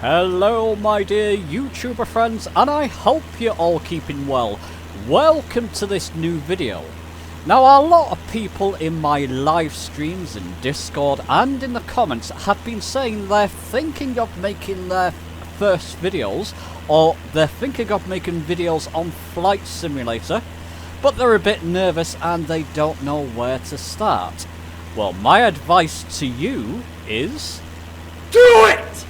Hello my dear YouTuber friends, and I hope you're all keeping well. Welcome to this new video. Now, a lot of people in my live streams in Discord and in the comments have been saying they're thinking of making their first videos, or they're thinking of making videos on Flight Simulator, but they're a bit nervous and they don't know where to start. Well, my advice to you is... do it!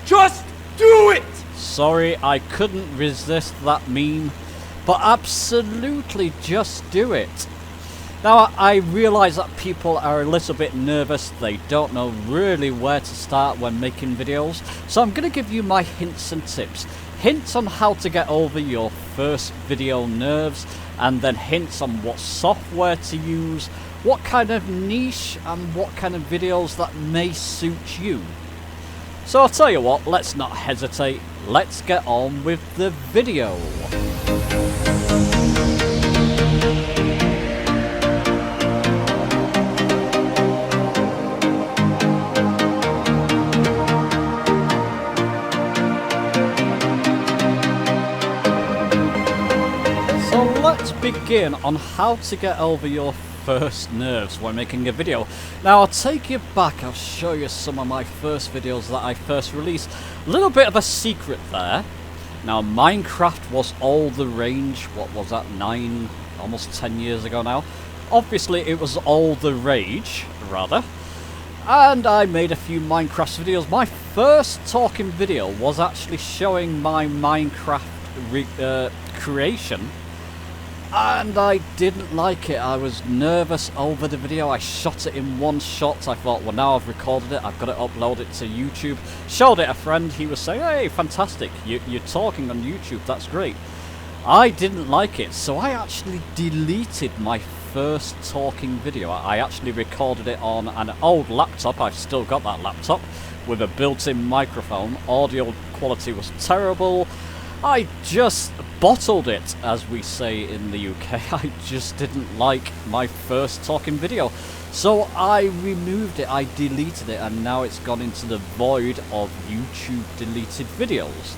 Just do it! Sorry, I couldn't resist that meme, but absolutely just do it. Now, I realise that people are a little bit nervous, they don't know really where to start when making videos, so I'm going to give you my hints and tips. Hints on how to get over your first video nerves, and then hints on what software to use, what kind of niche and what kind of videos that may suit you. So I'll tell you what, let's not hesitate, let's get on with the video. So let's begin on how to get over your first nerves when making a video. Now, I'll take you back, I'll show you some of my first videos that I first released. A little bit of a secret there. Now, Minecraft was all the rage, what was that, 9, almost 10 years ago now. Obviously it was all the rage, rather. And I made a few Minecraft videos. My first talking video was actually showing my Minecraft creation. And I didn't like it. I was nervous over the video. I shot it in one shot. I thought, well, now I've recorded it, I've got to upload it to YouTube. Showed it a friend. He was saying, hey, fantastic, you're talking on YouTube, that's great. I didn't like it, so I actually deleted my first talking video. I actually recorded it on an old laptop. I've still got that laptop with a built-in microphone. Audio quality was terrible. I just bottled it, as we say in the UK. I just didn't like my first talking video. So I removed it, I deleted it, and now it's gone into the void of YouTube deleted videos.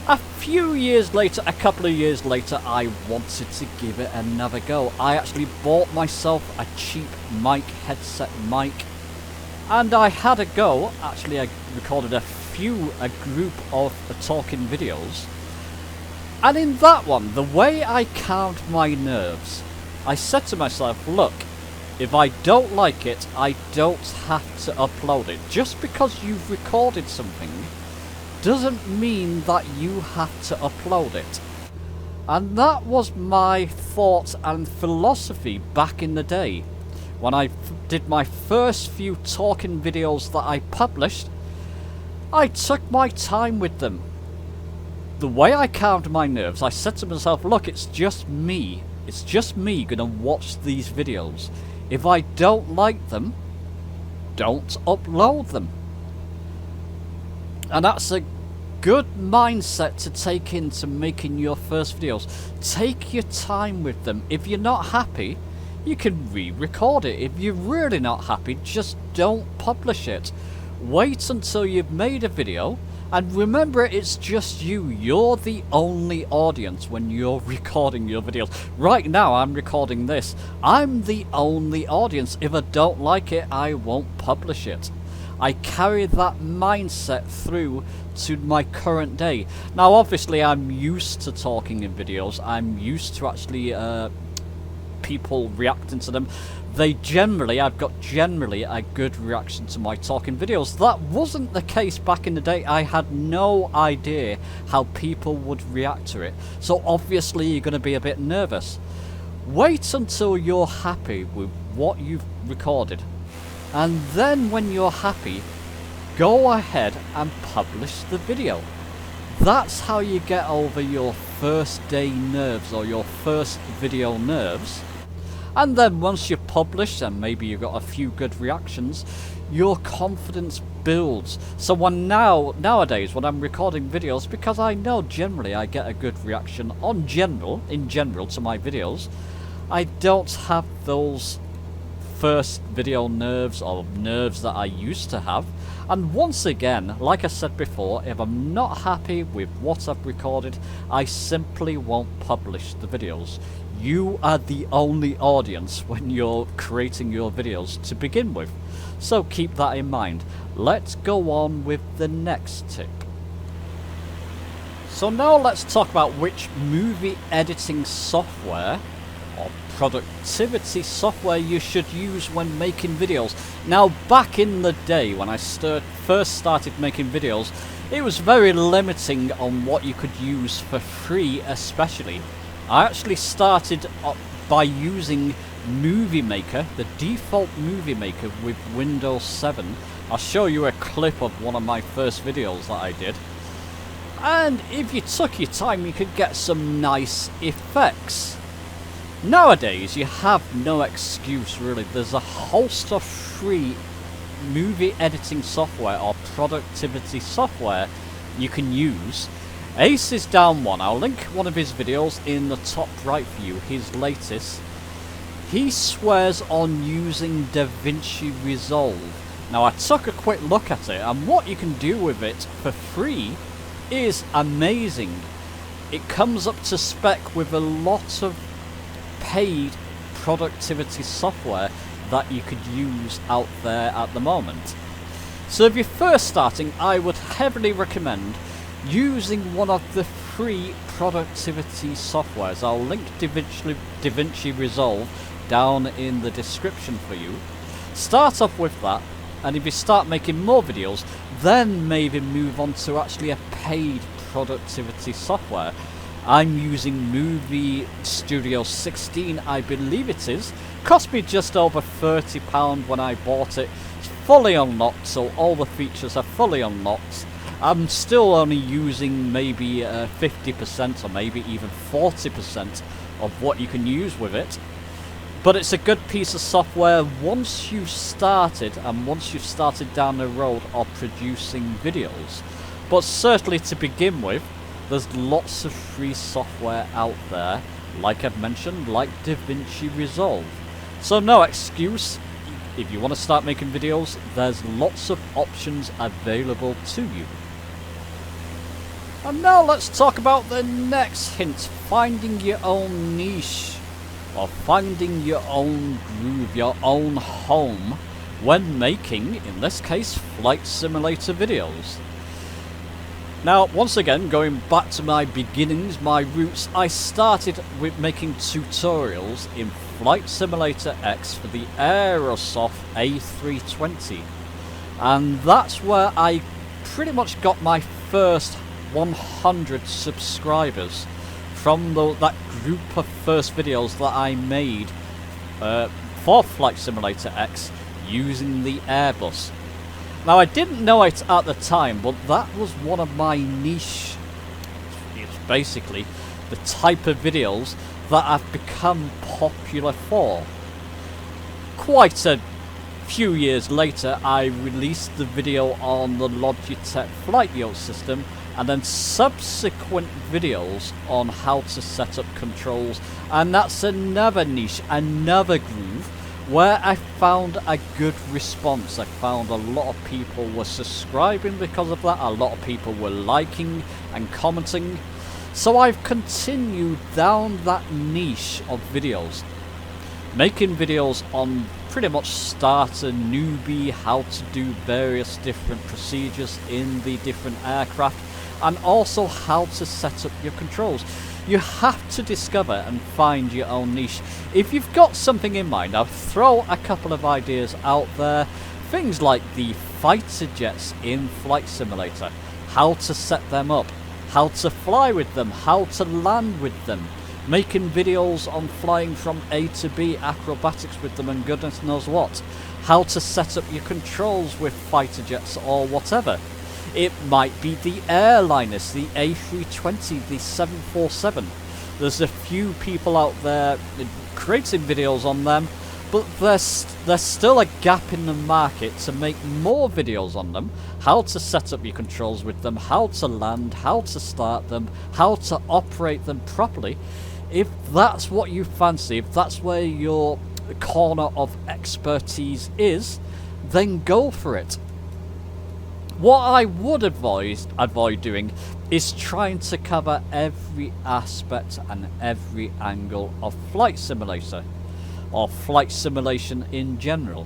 A few years later, a couple of years later, I wanted to give it another go. I actually bought myself a cheap mic, headset mic, and I had a go. Actually, I recorded a group of talking videos, and in that one, the way I calmed my nerves, I said to myself, look, if I don't like it, I don't have to upload it. Just because you've recorded something doesn't mean that you have to upload it. And that was my thought and philosophy back in the day when I did my first few talking videos that I published. I took my time with them. The way I calmed my nerves, I said to myself, look, it's just me gonna watch these videos. If I don't like them, don't upload them. And that's a good mindset to take into making your first videos. Take your time with them. If you're not happy, you can re-record it. If you're really not happy, just don't publish it. Wait until you've made a video, and remember, it's just you. You're the only audience when you're recording your videos. Right now, I'm recording this. I'm the only audience. If I don't like it, I won't publish it. I carry that mindset through to my current day. Now, obviously, I'm used to talking in videos. I'm used to actually people reacting to them. I've got generally a good reaction to my talking videos. That wasn't the case back in the day. I had no idea how people would react to it. So obviously you're going to be a bit nervous. Wait until you're happy with what you've recorded. And then when you're happy, go ahead and publish the video. That's how you get over your first day nerves, or your first video nerves. And then once you publish, and maybe you've got a few good reactions, your confidence builds. So nowadays when I'm recording videos, because I know generally I get a good reaction in general to my videos, I don't have those first video nerves or nerves that I used to have. And once again, like I said before, if I'm not happy with what I've recorded, I simply won't publish the videos. You are the only audience when you're creating your videos to begin with. So keep that in mind. Let's go on with the next tip. So now let's talk about which movie editing software or productivity software you should use when making videos. Now, back in the day when I first started making videos, it was very limiting on what you could use for free, especially. I actually started by using Movie Maker, the default Movie Maker with Windows 7. I'll show you a clip of one of my first videos that I did. And if you took your time, you could get some nice effects. Nowadays, you have no excuse really. There's a host of free movie editing software or productivity software you can use. Ace is down one. I'll link one of his videos in the top right for you, his latest. He swears on using Davinci Resolve. Now, I took a quick look at it, and what you can do with it for free is amazing. It comes up to spec with a lot of paid productivity software that you could use out there at the moment. So if you're first starting, I would heavily recommend using one of the free productivity softwares. I'll link Davinci Resolve down in the description for you. Start off with that, and if you start making more videos, then maybe move on to actually a paid productivity software. I'm using Movie Studio 16, I believe it is. Cost me just over £30 when I bought it. It's fully unlocked, so all the features are fully unlocked. I'm still only using maybe 50% or maybe even 40% of what you can use with it. But it's a good piece of software once you've started, and once you've started down the road of producing videos. But certainly to begin with, there's lots of free software out there, like I've mentioned, like Davinci Resolve. So no excuse, if you want to start making videos, there's lots of options available to you. And now let's talk about the next hint, finding your own niche, or finding your own groove, your own home, when making, in this case, flight simulator videos. Now, once again, going back to my beginnings, my roots, I started with making tutorials in Flight Simulator X for the Aerosoft A320. And that's where I pretty much got my first 100 subscribers from that group of first videos that I made for Flight Simulator X using the Airbus. Now, I didn't know it at the time, but that was one of my niche. It's basically the type of videos that I've become popular for. Quite a few years later, I released the video on the Logitech Flight Yacht system, and then subsequent videos on how to set up controls, and that's another niche, another groove, where I found a good response. I found a lot of people were subscribing because of that, a lot of people were liking and commenting, so I've continued down that niche of videos, making videos on pretty much starter, newbie, how to do various different procedures in the different aircraft, and also how to set up your controls. You have to discover and find your own niche. If you've got something in mind, I'll throw a couple of ideas out there. Things like the fighter jets in Flight Simulator, how to set them up, how to fly with them, how to land with them, making videos on flying from A to B, acrobatics with them and goodness knows what, how to set up your controls with fighter jets or whatever. It might be the airliners, the A320, the 747. There's a few people out there creating videos on them, but there's still a gap in the market to make more videos on them. How to set up your controls with them, how to land, how to start them, how to operate them properly. If that's what you fancy, if that's where your corner of expertise is, then go for it. What I would avoid doing is trying to cover every aspect and every angle of Flight Simulator, or flight simulation in general.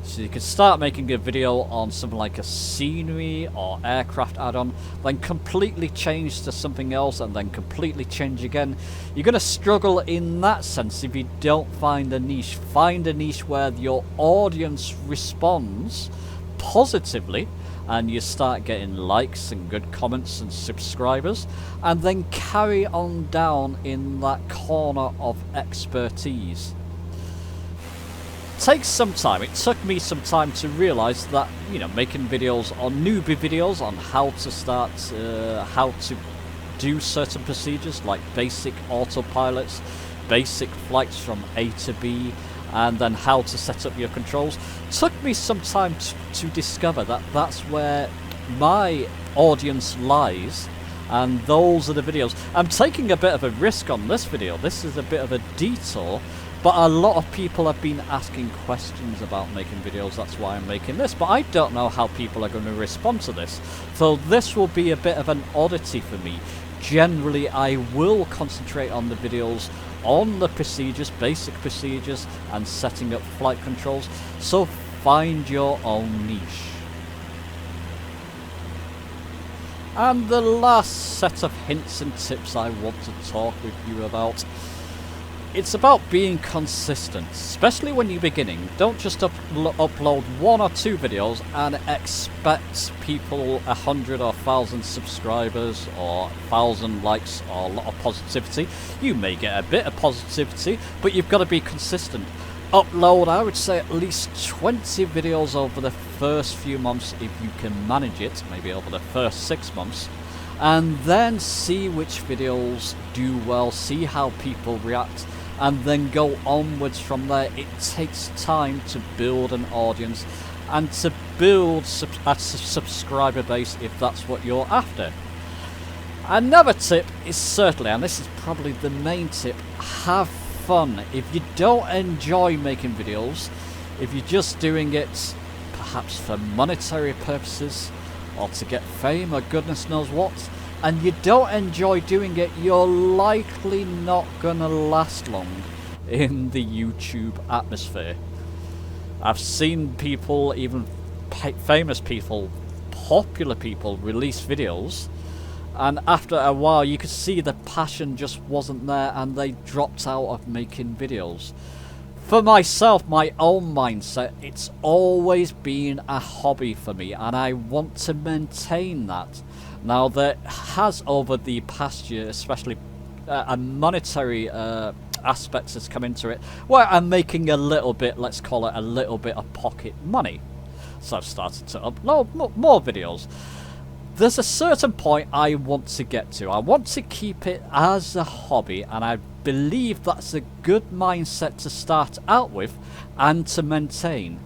So you could start making a video on something like a scenery or aircraft add-on, then completely change to something else, and then completely change again. You're going to struggle in that sense if you don't find a niche. Find a niche where your audience responds positively, and you start getting likes and good comments and subscribers, and then carry on down in that corner of expertise. Takes some time. It took me some time to realise that, you know, making videos on newbie videos on how to start, how to do certain procedures like basic autopilots, basic flights from A to B, and then how to set up your controls, took me some time to discover that that's where my audience lies, and those are the videos. I'm taking a bit of a risk on this video. This is a bit of a detour, but a lot of people have been asking questions about making videos. That's why I'm making this, but I don't know how people are going to respond to this, so this will be a bit of an oddity for me. Generally, I will concentrate on the videos on the procedures, basic procedures, and setting up flight controls, so find your own niche. And the last set of hints and tips I want to talk with you about, it's about being consistent, especially when you're beginning. Don't just upload 1 or 2 videos and expect people 100 or 1,000 subscribers or 1,000 likes or a lot of positivity. You may get a bit of positivity, but you've got to be consistent. Upload, I would say, at least 20 videos over the first few months if you can manage it, maybe over the first 6 months. And then see which videos do well, see how people react, and then go onwards from there. It takes time to build an audience and to build a subscriber base if that's what you're after. Another tip is certainly, and this is probably the main tip, have fun. If you don't enjoy making videos, if you're just doing it perhaps for monetary purposes or to get fame or goodness knows what, and you don't enjoy doing it, you're likely not gonna last long in the YouTube atmosphere. I've seen people, even famous people, popular people, release videos, and after a while you could see the passion just wasn't there and they dropped out of making videos. For myself, my own mindset, it's always been a hobby for me, and I want to maintain that. Now, there has, over the past year, especially a monetary aspect has come into it, where I'm making a little bit, let's call it a little bit of pocket money. So I've started to upload more videos. There's a certain point I want to get to. I want to keep it as a hobby, and I believe that's a good mindset to start out with and to maintain.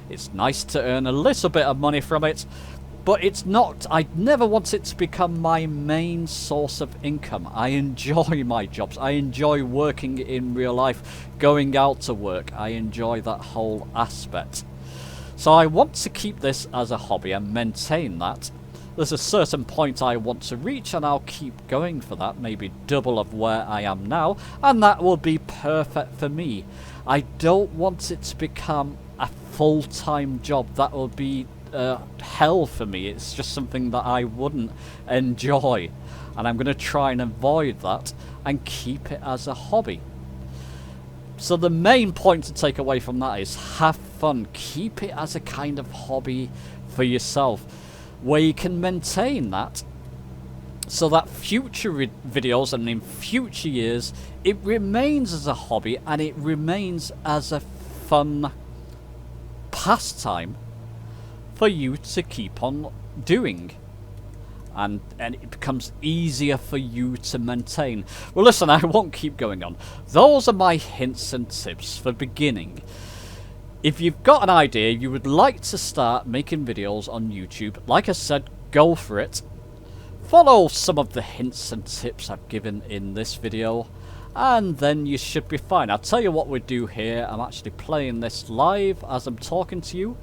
It's nice to earn a little bit of money from it, but it's not, I never want it to become my main source of income. I enjoy my jobs. I enjoy working in real life, going out to work. I enjoy that whole aspect. So I want to keep this as a hobby and maintain that. There's a certain point I want to reach, and I'll keep going for that, maybe double of where I am now, and that will be perfect for me. I don't want it to become a full-time job. That will be hell for me. It's just something that I wouldn't enjoy, and I'm going to try and avoid that and keep it as a hobby. So the main point to take away from that is have fun. Keep it as a kind of hobby for yourself, where you can maintain that, so that future videos and in future years it remains as a hobby and it remains as a fun pastime for you to keep on doing, and it becomes easier for you to maintain. Well, listen, I won't keep going on. Those are my hints and tips for beginning. If you've got an idea, you would like to start making videos on YouTube, like I said, go for it. Follow some of the hints and tips I've given in this video, and then you should be fine. I'll tell you what we do here. I'm actually playing this live as I'm talking to you.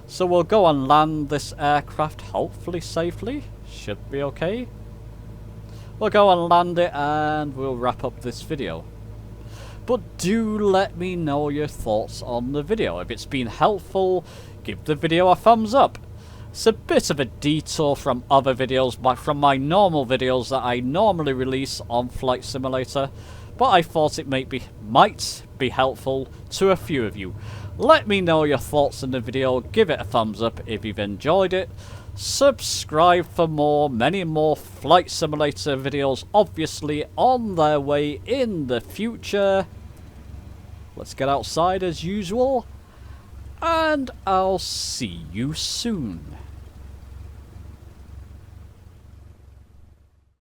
So we'll go and land this aircraft, hopefully safely. Should be okay. We'll go and land it and we'll wrap up this video. But do let me know your thoughts on the video. If it's been helpful, give the video a thumbs up. It's a bit of a detour from other videos, but from my normal videos that I normally release on Flight Simulator, but I thought it might be helpful to a few of you. Let me know your thoughts on the video, give it a thumbs up if you've enjoyed it, subscribe for more, many more Flight Simulator videos obviously on their way in the future. Let's get outside as usual, and I'll see you soon.